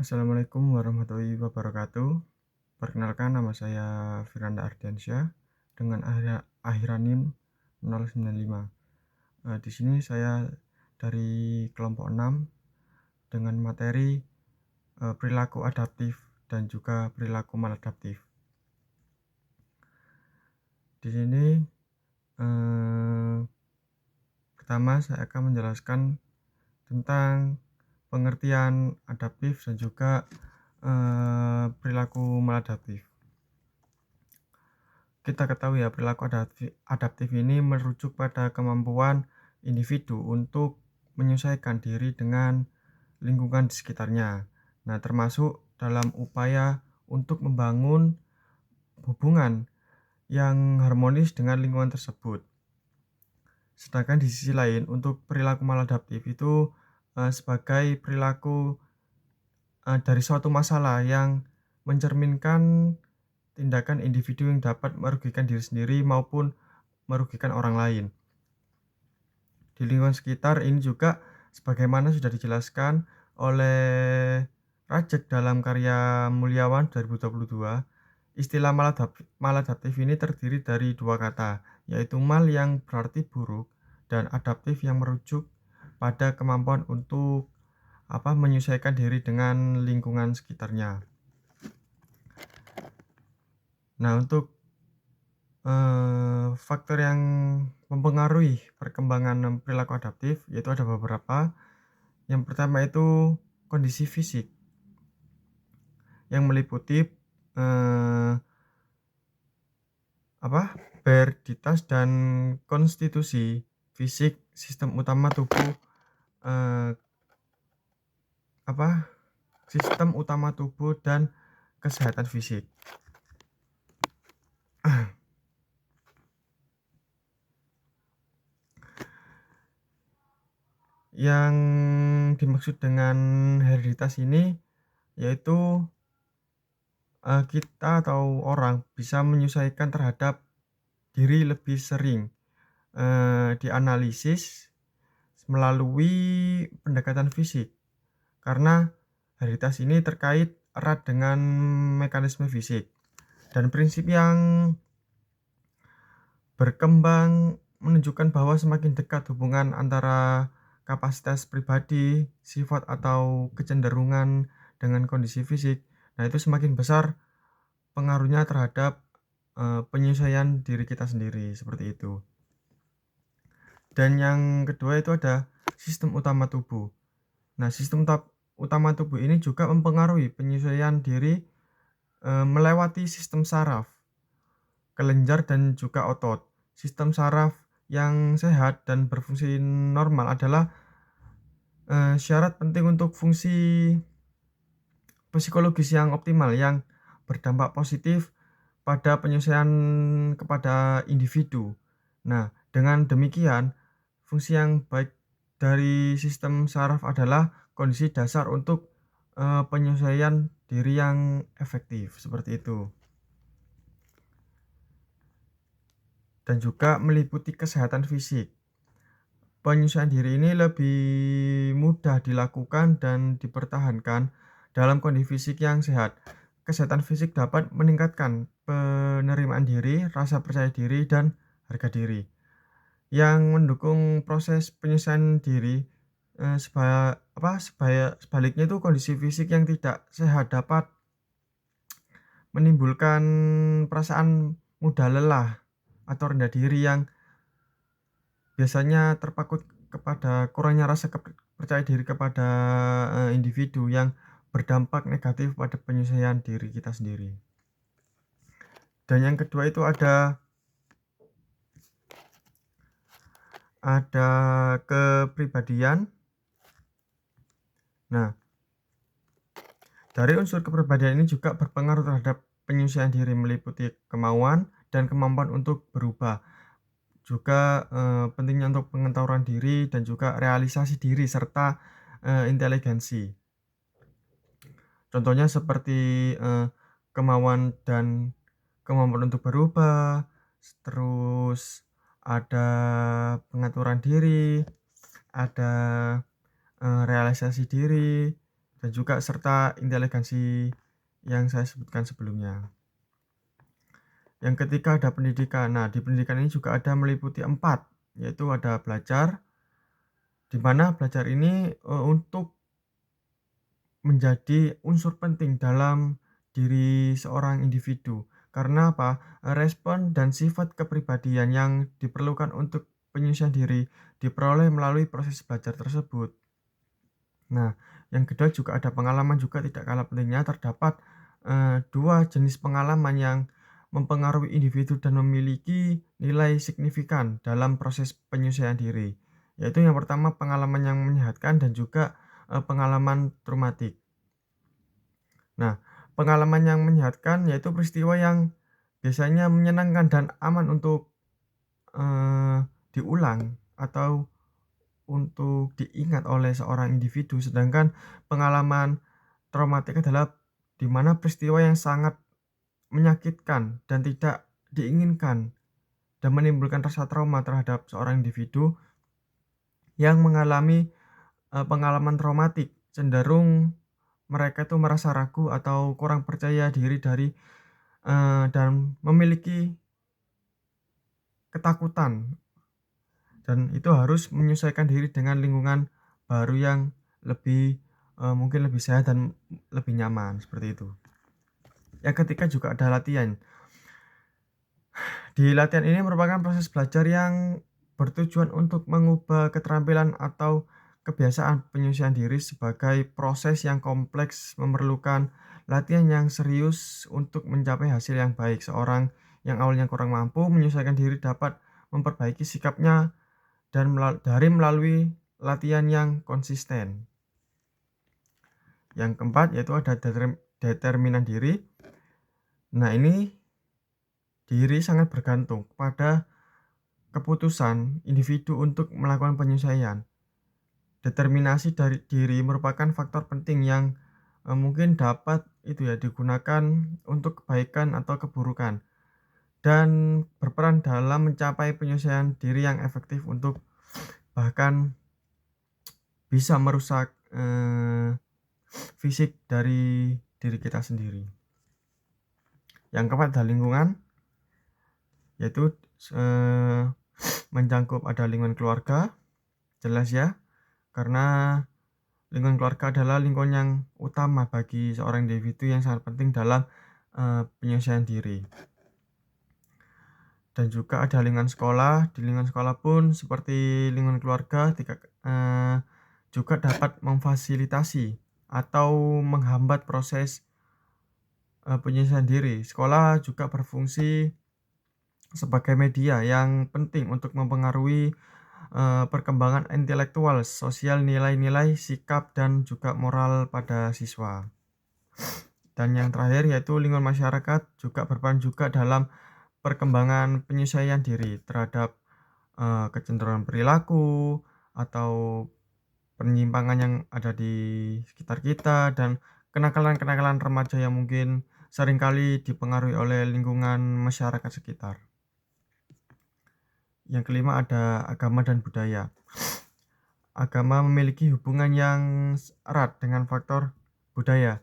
Assalamualaikum warahmatullahi wabarakatuh. Perkenalkan nama saya Firanda Ardiansyah dengan akhiran NIM 095. Di sini saya dari kelompok 6 dengan materi perilaku adaptif dan juga perilaku maladaptif. Di sini eh, pertama saya akan menjelaskan tentang pengertian adaptif dan juga perilaku maladaptif. Kita ketahui ya, perilaku adaptif ini merujuk pada kemampuan individu untuk menyesuaikan diri dengan lingkungan di sekitarnya. Nah, termasuk dalam upaya untuk membangun hubungan yang harmonis dengan lingkungan tersebut. Sedangkan di sisi lain, untuk perilaku maladaptif itu sebagai perilaku dari suatu masalah yang mencerminkan tindakan individu yang dapat merugikan diri sendiri maupun merugikan orang lain. Di lingkungan sekitar ini juga sebagaimana sudah dijelaskan oleh Rajek dalam karya Mulyawan 2022, istilah maladaptif ini terdiri dari dua kata, yaitu mal yang berarti buruk dan adaptif yang merujuk pada kemampuan untuk menyesuaikan diri dengan lingkungan sekitarnya. Nah, untuk faktor yang mempengaruhi perkembangan perilaku adaptif yaitu ada beberapa. Yang pertama itu kondisi fisik yang meliputi eh, perioditas dan konstitusi fisik, sistem utama tubuh, eh, sistem utama tubuh dan kesehatan fisik. Yang dimaksud dengan hereditas ini yaitu kita atau orang bisa menyesuaikan terhadap diri lebih sering dianalisis melalui pendekatan fisik, karena hereditas ini terkait erat dengan mekanisme fisik. Dan prinsip yang berkembang menunjukkan bahwa semakin dekat hubungan antara kapasitas pribadi, sifat atau kecenderungan dengan kondisi fisik, nah itu semakin besar pengaruhnya terhadap penyesuaian diri kita sendiri, seperti itu. Dan yang kedua itu ada sistem utama tubuh. Nah, sistem utama tubuh ini juga mempengaruhi penyesuaian diri melewati sistem saraf, kelenjar dan juga otot. Sistem saraf yang sehat dan berfungsi normal adalah syarat penting untuk fungsi psikologis yang optimal yang berdampak positif pada penyesuaian kepada individu. Nah, dengan demikian, fungsi yang baik dari sistem saraf adalah kondisi dasar untuk penyesuaian diri yang efektif, seperti itu. Dan juga meliputi kesehatan fisik. Penyesuaian diri ini lebih mudah dilakukan dan dipertahankan dalam kondisi fisik yang sehat. Kesehatan fisik dapat meningkatkan penerimaan diri, rasa percaya diri, dan harga diri. Yang mendukung proses penyesuaian diri, sebaliknya itu kondisi fisik yang tidak sehat dapat menimbulkan perasaan mudah lelah atau rendah diri yang biasanya terpaku kepada kurangnya rasa percaya diri kepada individu yang berdampak negatif pada penyesuaian diri kita sendiri. Dan yang kedua itu ada kepribadian. Nah, dari unsur kepribadian ini juga berpengaruh terhadap penyesuaian diri, meliputi kemauan dan kemampuan untuk berubah. Juga pentingnya untuk pengetahuan diri dan juga realisasi diri serta inteligensi. Contohnya seperti kemauan dan kemampuan untuk berubah, terus ada pengaturan diri, ada realisasi diri, dan juga serta inteligensi yang saya sebutkan sebelumnya. Yang ketiga ada pendidikan. Nah, di pendidikan ini juga ada meliputi 4, yaitu ada belajar, di mana belajar ini, untuk menjadi unsur penting dalam diri seorang individu. Karena apa? Respon dan sifat kepribadian yang diperlukan untuk penyucian diri diperoleh melalui proses belajar tersebut. Nah, yang kedua juga ada pengalaman juga tidak kalah pentingnya. Terdapat, 2 jenis pengalaman yang mempengaruhi individu dan memiliki nilai signifikan dalam proses penyucian diri. Yaitu yang pertama pengalaman yang menyehatkan dan juga, pengalaman traumatik. Nah, pengalaman yang menyehatkan yaitu peristiwa yang biasanya menyenangkan dan aman untuk, diulang atau untuk diingat oleh seorang individu, sedangkan pengalaman traumatik adalah di mana peristiwa yang sangat menyakitkan dan tidak diinginkan dan menimbulkan rasa trauma terhadap seorang individu yang mengalami, pengalaman traumatik. Cenderung mereka itu merasa ragu atau kurang percaya diri dan memiliki ketakutan, dan itu harus menyesuaikan diri dengan lingkungan baru yang lebih, mungkin lebih sehat dan lebih nyaman, seperti itu. Yang ketiga juga ada latihan. Di latihan ini merupakan proses belajar yang bertujuan untuk mengubah keterampilan atau kebiasaan penyucian diri sebagai proses yang kompleks, memerlukan latihan yang serius untuk mencapai hasil yang baik. Seorang yang awalnya kurang mampu menyesuaikan diri dapat memperbaiki sikapnya dan melalui latihan yang konsisten. Yang keempat yaitu ada determinan diri. Nah, ini diri sangat bergantung pada keputusan individu untuk melakukan penyesuaian. Determinasi dari diri merupakan faktor penting yang, mungkin dapat digunakan untuk kebaikan atau keburukan, dan berperan dalam mencapai penyesuaian diri yang efektif untuk bahkan bisa merusak, fisik dari diri kita sendiri. Yang keempat ada lingkungan, yaitu, mencakup ada lingkungan keluarga, jelas ya, karena lingkungan keluarga adalah lingkungan yang utama bagi seorang individu yang sangat penting dalam, penyelesaian diri. Dan juga ada lingkungan sekolah, di lingkungan sekolah pun seperti lingkungan keluarga juga dapat memfasilitasi atau menghambat proses, penyelesaian diri. Sekolah juga berfungsi sebagai media yang penting untuk mempengaruhi, perkembangan intelektual, sosial, nilai-nilai, sikap, dan juga moral pada siswa. Dan yang terakhir yaitu lingkungan masyarakat juga berperan juga dalam perkembangan penyesuaian diri terhadap, kecenderungan perilaku atau penyimpangan yang ada di sekitar kita dan kenakalan-kenakalan remaja yang mungkin seringkali dipengaruhi oleh lingkungan masyarakat sekitar. Yang kelima ada agama dan budaya. Agama memiliki hubungan yang erat dengan faktor budaya.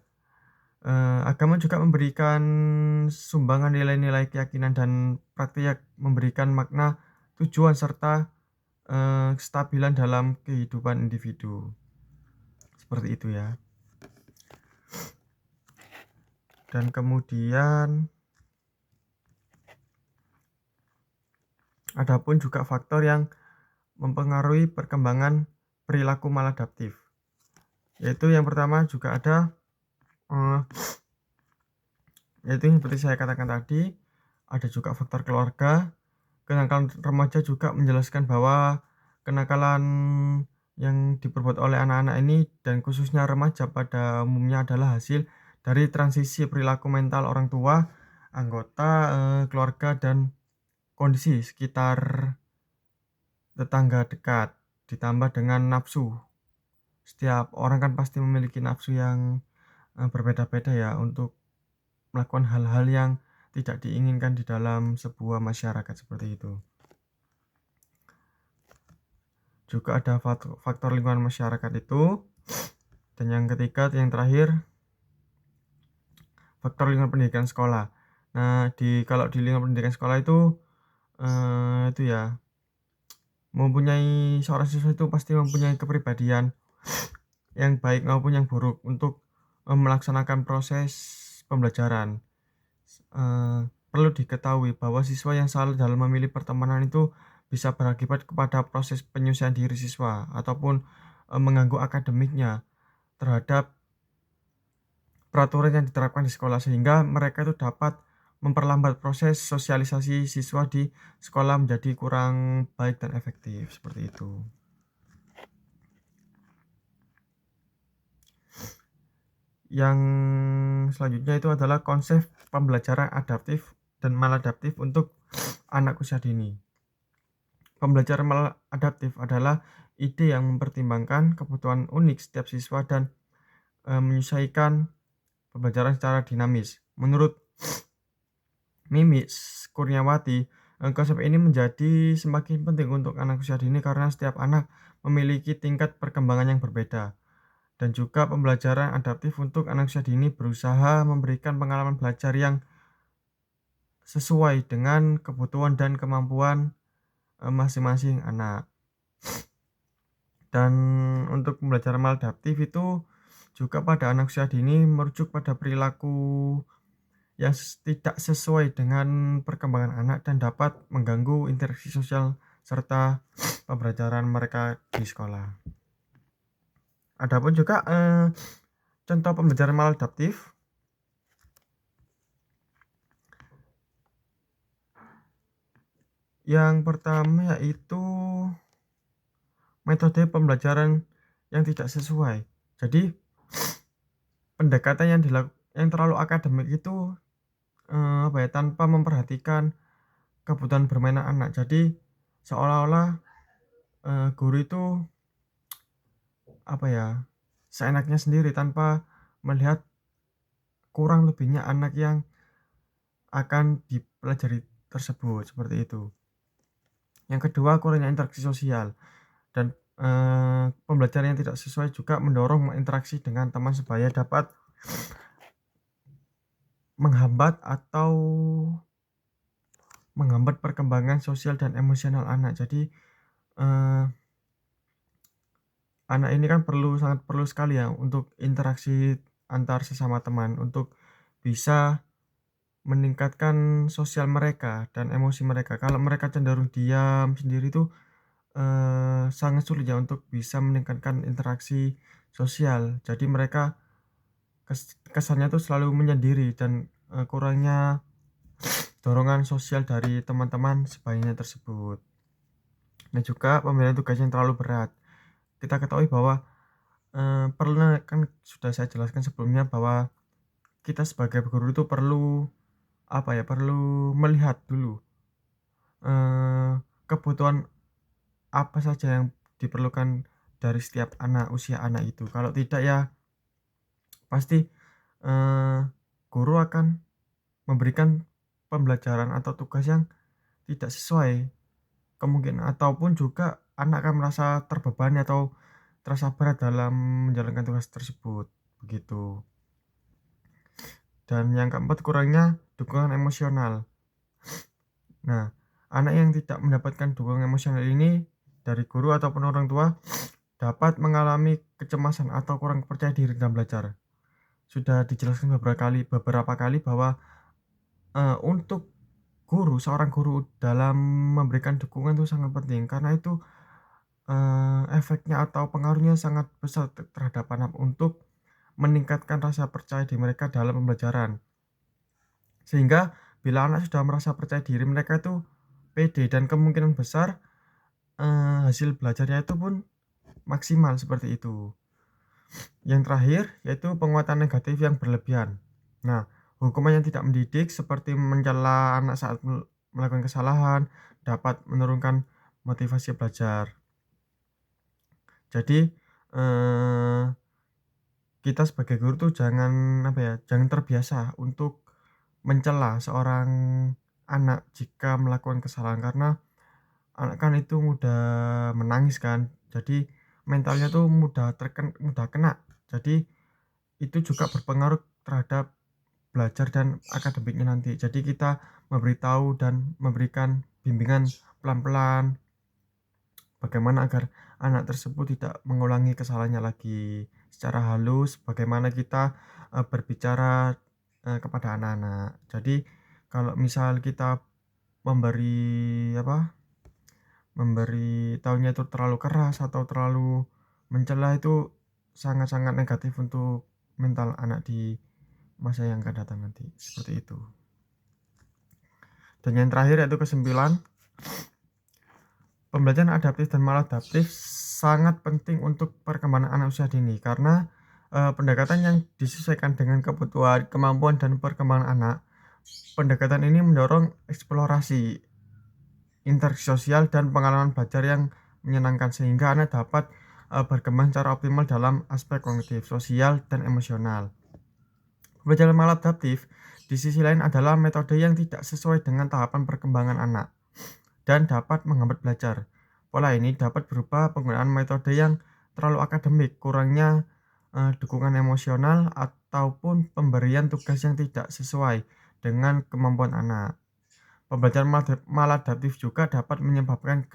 Agama juga memberikan sumbangan nilai-nilai keyakinan dan praktik memberikan makna, tujuan, serta, kestabilan dalam kehidupan individu. Seperti itu ya. Dan kemudian adapun juga faktor yang mempengaruhi perkembangan perilaku maladaptif. Yaitu yang pertama juga ada, yaitu seperti saya katakan tadi, ada juga faktor keluarga. Kenakalan remaja juga menjelaskan bahwa kenakalan yang diperbuat oleh anak-anak ini dan khususnya remaja pada umumnya adalah hasil dari transisi perilaku mental orang tua, anggota, keluarga, dan kondisi sekitar tetangga dekat, ditambah dengan nafsu. Setiap orang kan pasti memiliki nafsu yang, berbeda-beda ya untuk melakukan hal-hal yang tidak diinginkan di dalam sebuah masyarakat seperti itu. Juga ada faktor lingkungan masyarakat itu Dan yang ketiga, yang terakhir, faktor lingkungan pendidikan sekolah. Nah, kalau di lingkungan pendidikan sekolah itu ya, seorang siswa itu pasti mempunyai kepribadian yang baik maupun yang buruk untuk, melaksanakan proses pembelajaran. Perlu diketahui bahwa siswa yang salah dalam memilih pertemanan itu bisa berakibat kepada proses penyucian diri siswa ataupun, mengganggu akademiknya terhadap peraturan yang diterapkan di sekolah, sehingga mereka itu dapat memperlambat proses sosialisasi siswa di sekolah menjadi kurang baik dan efektif, seperti itu. Yang selanjutnya itu adalah konsep pembelajaran adaptif dan maladaptif untuk anak usia dini. Pembelajaran maladaptif adalah ide yang mempertimbangkan kebutuhan unik setiap siswa dan, menyesuaikan pembelajaran secara dinamis. Menurut Mimi Kurniawati, konsep ini menjadi semakin penting untuk anak usia dini karena setiap anak memiliki tingkat perkembangan yang berbeda. Dan juga pembelajaran adaptif untuk anak usia dini berusaha memberikan pengalaman belajar yang sesuai dengan kebutuhan dan kemampuan, masing-masing anak. Dan untuk pembelajaran maladaptif itu juga pada anak usia dini merujuk pada perilaku yang tidak sesuai dengan perkembangan anak dan dapat mengganggu interaksi sosial serta pembelajaran mereka di sekolah. Adapun juga, contoh pembelajaran maladaptif yang pertama yaitu metode pembelajaran yang tidak sesuai. Jadi pendekatan yang terlalu akademik itu, tanpa memperhatikan kebutuhan bermain anak. Jadi seolah-olah, guru itu seenaknya sendiri tanpa melihat kurang lebihnya anak yang akan dipelajari tersebut, seperti itu. Yang kedua, kurangnya interaksi sosial dan, pembelajaran yang tidak sesuai juga mendorong interaksi dengan teman sebaya dapat menghambat perkembangan sosial dan emosional anak. Jadi, eee, anak ini kan sangat perlu sekali ya untuk interaksi antar sesama teman, untuk bisa meningkatkan sosial mereka dan emosi mereka. Kalau mereka cenderung diam sendiri tuh, sangat sulit ya untuk bisa meningkatkan interaksi sosial. Jadi mereka kesannya tuh selalu menyendiri dan, kurangnya dorongan sosial dari teman-teman sebayanya tersebut. Dan juga pemberian tugas yang terlalu berat. Kita ketahui bahwa, pernah kan sudah saya jelaskan sebelumnya bahwa kita sebagai guru itu perlu melihat dulu, eee, kebutuhan apa saja yang diperlukan dari setiap usia anak itu. Kalau tidak ya pasti, eee, guru akan memberikan pembelajaran atau tugas yang tidak sesuai kemungkinan, ataupun juga anak akan merasa terbebani atau terasa berat dalam menjalankan tugas tersebut, begitu. Dan yang keempat, kurangnya dukungan emosional. Nah, anak yang tidak mendapatkan dukungan emosional ini dari guru ataupun orang tua dapat mengalami kecemasan atau kurang percaya diri dalam belajar. Sudah dijelaskan beberapa kali bahwa, untuk seorang guru dalam memberikan dukungan itu sangat penting karena itu, efeknya atau pengaruhnya sangat besar terhadap anak untuk meningkatkan rasa percaya diri mereka dalam pembelajaran. Sehingga bila anak sudah merasa percaya diri, mereka itu pede dan kemungkinan besar, hasil belajarnya itu pun maksimal, seperti itu. Yang terakhir yaitu penguatan negatif yang berlebihan. Nah, hukuman yang tidak mendidik seperti mencela anak saat melakukan kesalahan dapat menurunkan motivasi belajar. Jadi, eee, kita sebagai guru tuh jangan terbiasa untuk mencela seorang anak jika melakukan kesalahan, karena anak kan itu mudah menangis kan. Jadi mentalnya tuh mudah kena Jadi itu juga berpengaruh terhadap belajar dan akademiknya nanti. Jadi kita memberitahu dan memberikan bimbingan pelan-pelan bagaimana agar anak tersebut tidak mengulangi kesalahannya lagi. Secara halus bagaimana kita, berbicara, kepada anak-anak. Jadi kalau misal kita memberi apa, memberi tahunya itu terlalu keras atau terlalu mencela itu sangat-sangat negatif untuk mental anak di masa yang akan datang nanti, seperti itu. Dan yang terakhir yaitu kesembilan, pembelajaran adaptif dan maladaptif sangat penting untuk perkembangan anak usia dini karena, pendekatan yang disesuaikan dengan kebutuhan, kemampuan, dan perkembangan anak. Pendekatan ini mendorong eksplorasi intersosial dan pengalaman belajar yang menyenangkan sehingga anak dapat, berkembang secara optimal dalam aspek kognitif, sosial, dan emosional. Pembelajaran maladaptif di sisi lain adalah metode yang tidak sesuai dengan tahapan perkembangan anak dan dapat menghambat belajar. Pola ini dapat berupa penggunaan metode yang terlalu akademik, kurangnya, dukungan emosional, ataupun pemberian tugas yang tidak sesuai dengan kemampuan anak. Pembelajaran maladaptif juga dapat menyebabkan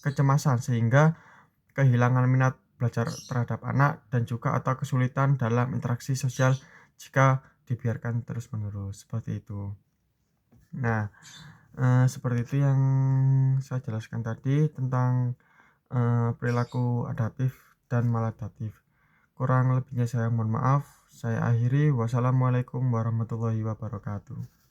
kecemasan sehingga kehilangan minat belajar terhadap anak dan juga atau kesulitan dalam interaksi sosial jika dibiarkan terus-menerus, seperti itu. Nah, seperti itu yang saya jelaskan tadi tentang, perilaku adaptif dan maladaptif. Kurang lebihnya saya mohon maaf. Saya akhiri. Wassalamualaikum warahmatullahi wabarakatuh.